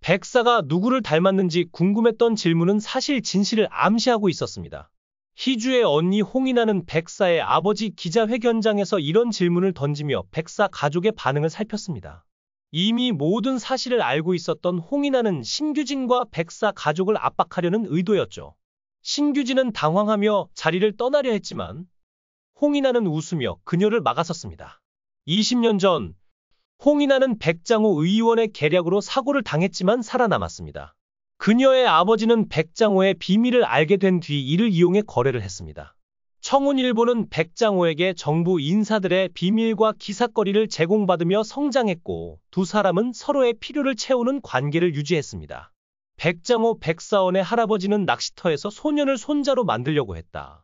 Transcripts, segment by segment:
백사가 누구를 닮았는지 궁금했던 질문은 사실 진실을 암시하고 있었습니다. 희주의 언니 홍인아는 백사의 아버지 기자회견장에서 이런 질문을 던지며 백사 가족의 반응을 살폈습니다. 이미 모든 사실을 알고 있었던 홍인아는 신규진과 백사 가족을 압박하려는 의도였죠. 신규진은 당황하며 자리를 떠나려 했지만 홍인아는 웃으며 그녀를 막아섰습니다. 20년 전 홍인아는 백장호 의원의 계략으로 사고를 당했지만 살아남았습니다. 그녀의 아버지는 백장호의 비밀을 알게 된 뒤 이를 이용해 거래를 했습니다. 청운일보는 백장호에게 정부 인사들의 비밀과 기사거리를 제공받으며 성장했고 두 사람은 서로의 필요를 채우는 관계를 유지했습니다. 백장호 백사원의 할아버지는 낚시터에서 소년을 손자로 만들려고 했다.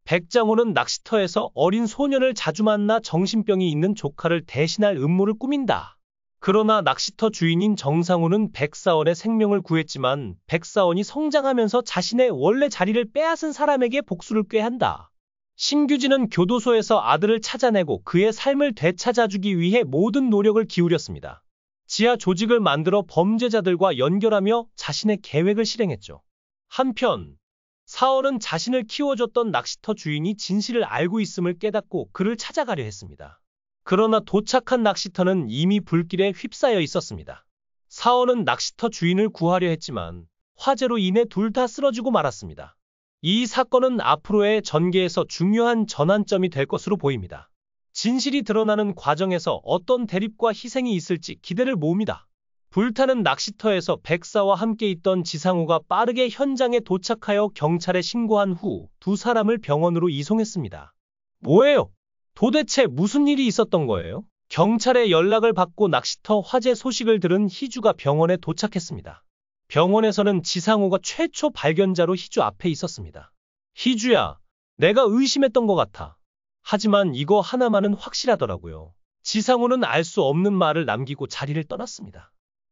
백장호는 낚시터에서 어린 소년을 자주 만나 정신병이 있는 조카를 대신할 음모를 꾸민다. 그러나 낚시터 주인인 정상우는 백사원의 생명을 구했지만 백사원이 성장하면서 자신의 원래 자리를 빼앗은 사람에게 복수를 꾀한다. 신규진은 교도소에서 아들을 찾아내고 그의 삶을 되찾아주기 위해 모든 노력을 기울였습니다. 지하 조직을 만들어 범죄자들과 연결하며 자신의 계획을 실행했죠. 한편 사원은 자신을 키워줬던 낚시터 주인이 진실을 알고 있음을 깨닫고 그를 찾아가려 했습니다. 그러나 도착한 낚시터는 이미 불길에 휩싸여 있었습니다. 사원은 낚시터 주인을 구하려 했지만 화재로 인해 둘 다 쓰러지고 말았습니다. 이 사건은 앞으로의 전개에서 중요한 전환점이 될 것으로 보입니다. 진실이 드러나는 과정에서 어떤 대립과 희생이 있을지 기대를 모읍니다. 불타는 낚시터에서 백사와 함께 있던 지상우가 빠르게 현장에 도착하여 경찰에 신고한 후 두 사람을 병원으로 이송했습니다. 뭐예요? 도대체 무슨 일이 있었던 거예요? 경찰의 연락을 받고 낚시터 화재 소식을 들은 희주가 병원에 도착했습니다. 병원에서는 지상우가 최초 발견자로 희주 앞에 있었습니다. 희주야, 내가 의심했던 것 같아. 하지만 이거 하나만은 확실하더라고요. 지상우는 알 수 없는 말을 남기고 자리를 떠났습니다.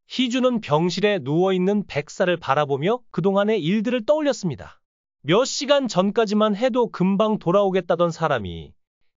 희주는 병실에 누워있는 백사를 바라보며 그동안의 일들을 떠올렸습니다. 몇 시간 전까지만 해도 금방 돌아오겠다던 사람이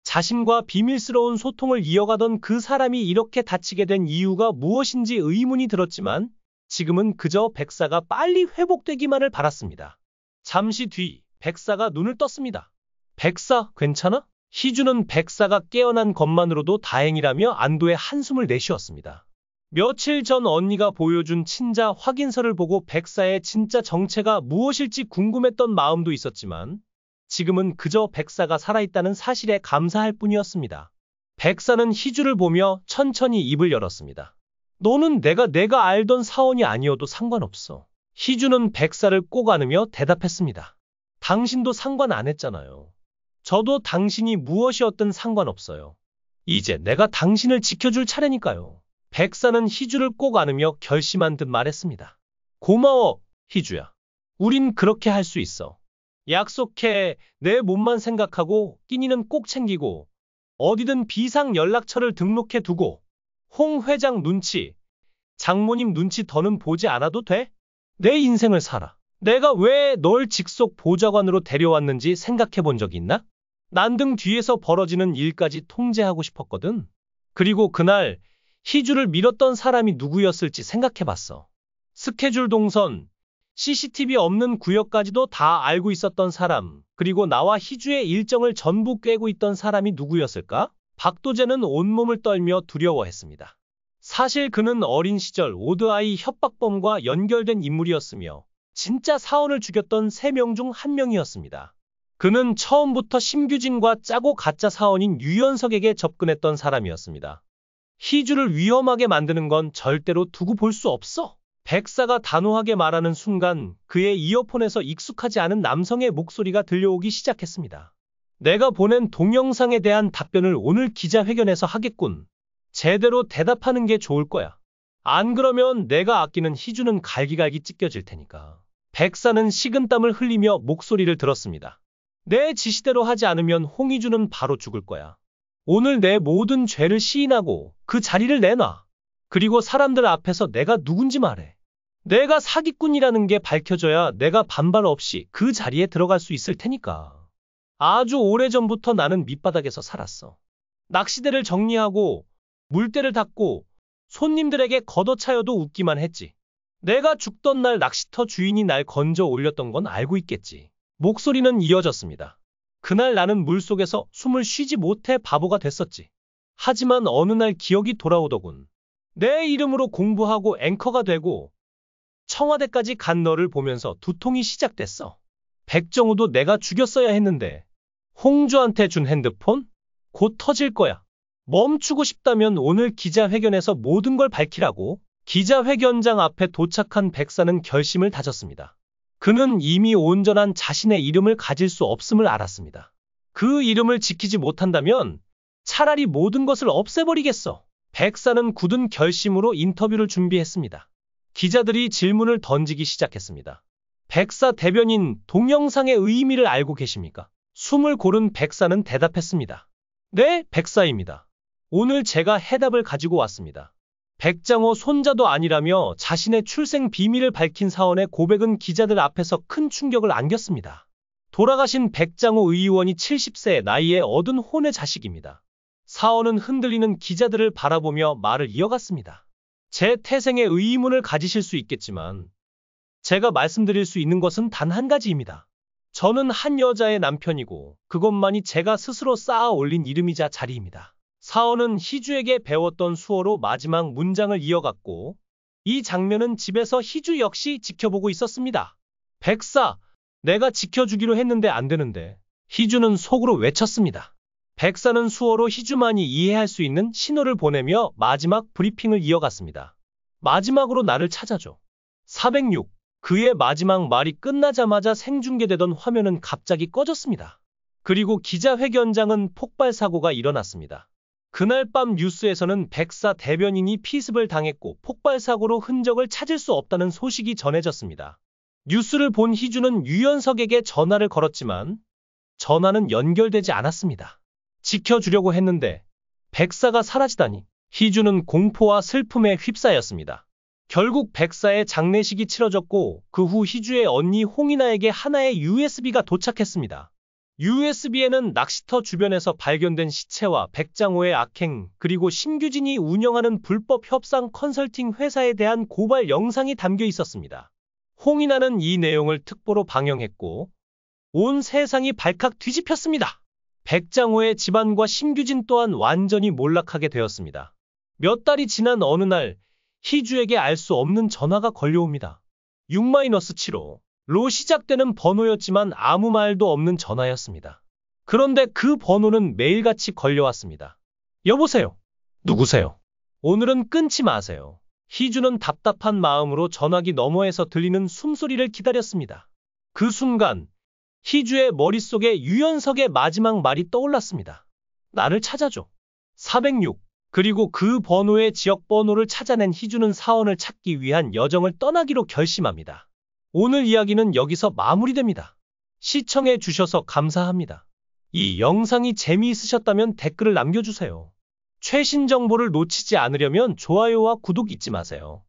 자신과 비밀스러운 소통을 이어가던 그 사람이 이렇게 다치게 된 이유가 무엇인지 의문이 들었지만 지금은 그저 백사가 빨리 회복되기만을 바랐습니다. 잠시 뒤 백사가 눈을 떴습니다. 백사, 괜찮아? 희주는 백사가 깨어난 것만으로도 다행이라며 안도의 한숨을 내쉬었습니다. 며칠 전 언니가 보여준 친자 확인서를 보고 백사의 진짜 정체가 무엇일지 궁금했던 마음도 있었지만 지금은 그저 백사가 살아있다는 사실에 감사할 뿐이었습니다. 백사는 희주를 보며 천천히 입을 열었습니다. 너는 내가 알던 사원이 아니어도 상관없어. 희주는 백사를 꼭 안으며 대답했습니다. 당신도 상관 안 했잖아요. 저도 당신이 무엇이었든 상관없어요. 이제 내가 당신을 지켜줄 차례니까요. 백사는 희주를 꼭 안으며 결심한 듯 말했습니다. 고마워, 희주야. 우린 그렇게 할 수 있어. 약속해. 내 몸만 생각하고 끼니는 꼭 챙기고 어디든 비상 연락처를 등록해 두고 홍 회장 눈치, 장모님 눈치 더는 보지 않아도 돼? 내 인생을 살아. 내가 왜 널 직속 보좌관으로 데려왔는지 생각해 본 적 있나? 난등 뒤에서 벌어지는 일까지 통제하고 싶었거든. 그리고 그날 희주를 밀었던 사람이 누구였을지 생각해 봤어. 스케줄 동선, CCTV 없는 구역까지도 다 알고 있었던 사람, 그리고 나와 희주의 일정을 전부 꿰고 있던 사람이 누구였을까? 박도재는 온몸을 떨며 두려워했습니다. 사실 그는 어린 시절 오드아이 협박범과 연결된 인물이었으며 진짜 사원을 죽였던 3명 중 1명이었습니다. 그는 처음부터 심규진과 짜고 가짜 사원인 유연석에게 접근했던 사람이었습니다. 희주를 위험하게 만드는 건 절대로 두고 볼 수 없어. 백사가 단호하게 말하는 순간 그의 이어폰에서 익숙하지 않은 남성의 목소리가 들려오기 시작했습니다. 내가 보낸 동영상에 대한 답변을 오늘 기자회견에서 하겠군. 제대로 대답하는 게 좋을 거야. 안 그러면 내가 아끼는 희주는 갈기갈기 찢겨질 테니까. 백사는 식은땀을 흘리며 목소리를 들었습니다. 내 지시대로 하지 않으면 홍희주는 바로 죽을 거야. 오늘 내 모든 죄를 시인하고 그 자리를 내놔. 그리고 사람들 앞에서 내가 누군지 말해. 내가 사기꾼이라는 게 밝혀져야 내가 반발 없이 그 자리에 들어갈 수 있을 테니까. 아주 오래전부터 나는 밑바닥에서 살았어. 낚시대를 정리하고 물대를 닫고 손님들에게 걷어차여도 웃기만 했지. 내가 죽던 날 낚시터 주인이 날 건져 올렸던 건 알고 있겠지. 목소리는 이어졌습니다. 그날 나는 물속에서 숨을 쉬지 못해 바보가 됐었지. 하지만 어느 날 기억이 돌아오더군. 내 이름으로 공부하고 앵커가 되고 청와대까지 간 너를 보면서 두통이 시작됐어. 백정우도 내가 죽였어야 했는데 홍주한테 준 핸드폰? 곧 터질 거야. 멈추고 싶다면 오늘 기자회견에서 모든 걸 밝히라고. 기자회견장 앞에 도착한 백사는 결심을 다졌습니다. 그는 이미 온전한 자신의 이름을 가질 수 없음을 알았습니다. 그 이름을 지키지 못한다면 차라리 모든 것을 없애버리겠어. 백사는 굳은 결심으로 인터뷰를 준비했습니다. 기자들이 질문을 던지기 시작했습니다. 백사 대변인, 동영상의 의미를 알고 계십니까? 숨을 고른 백사는 대답했습니다. 네, 백사입니다. 오늘 제가 해답을 가지고 왔습니다. 백장호 손자도 아니라며 자신의 출생 비밀을 밝힌 사원의 고백은 기자들 앞에서 큰 충격을 안겼습니다. 돌아가신 백장호 의원이 70세 나이에 얻은 혼의 자식입니다. 사원은 흔들리는 기자들을 바라보며 말을 이어갔습니다. 제 태생의 의문을 가지실 수 있겠지만 제가 말씀드릴 수 있는 것은 단 한 가지입니다. 저는 한 여자의 남편이고 그것만이 제가 스스로 쌓아 올린 이름이자 자리입니다. 사원은 희주에게 배웠던 수어로 마지막 문장을 이어갔고 이 장면은 집에서 희주 역시 지켜보고 있었습니다. 백사, 내가 지켜주기로 했는데 안 되는데. 희주는 속으로 외쳤습니다. 백사는 수어로 희주만이 이해할 수 있는 신호를 보내며 마지막 브리핑을 이어갔습니다. 마지막으로 나를 찾아줘. 406. 그의 마지막 말이 끝나자마자 생중계되던 화면은 갑자기 꺼졌습니다. 그리고 기자회견장은 폭발 사고가 일어났습니다. 그날 밤 뉴스에서는 백사 대변인이 피습을 당했고 폭발 사고로 흔적을 찾을 수 없다는 소식이 전해졌습니다. 뉴스를 본 희주는 유연석에게 전화를 걸었지만 전화는 연결되지 않았습니다. 지켜주려고 했는데 백사가 사라지다니. 희주는 공포와 슬픔에 휩싸였습니다. 결국 백사의 장례식이 치러졌고 그 후 희주의 언니 홍인아에게 하나의 USB가 도착했습니다. USB에는 낚시터 주변에서 발견된 시체와 백장호의 악행, 그리고 신규진이 운영하는 불법 협상 컨설팅 회사에 대한 고발 영상이 담겨 있었습니다. 홍인아는 이 내용을 특보로 방영했고 온 세상이 발칵 뒤집혔습니다. 백장호의 집안과 신규진 또한 완전히 몰락하게 되었습니다. 몇 달이 지난 어느 날 희주에게 알 수 없는 전화가 걸려옵니다. 6-75로 시작되는 번호였지만 아무 말도 없는 전화였습니다. 그런데 그 번호는 매일같이 걸려왔습니다. 여보세요? 누구세요? 오늘은 끊지 마세요. 희주는 답답한 마음으로 전화기 너머에서 들리는 숨소리를 기다렸습니다. 그 순간 희주의 머릿속에 유연석의 마지막 말이 떠올랐습니다. 나를 찾아줘. 406. 그리고 그 번호의 지역 번호를 찾아낸 희주는 사원을 찾기 위한 여정을 떠나기로 결심합니다. 오늘 이야기는 여기서 마무리됩니다. 시청해 주셔서 감사합니다. 이 영상이 재미있으셨다면 댓글을 남겨주세요. 최신 정보를 놓치지 않으려면 좋아요와 구독 잊지 마세요.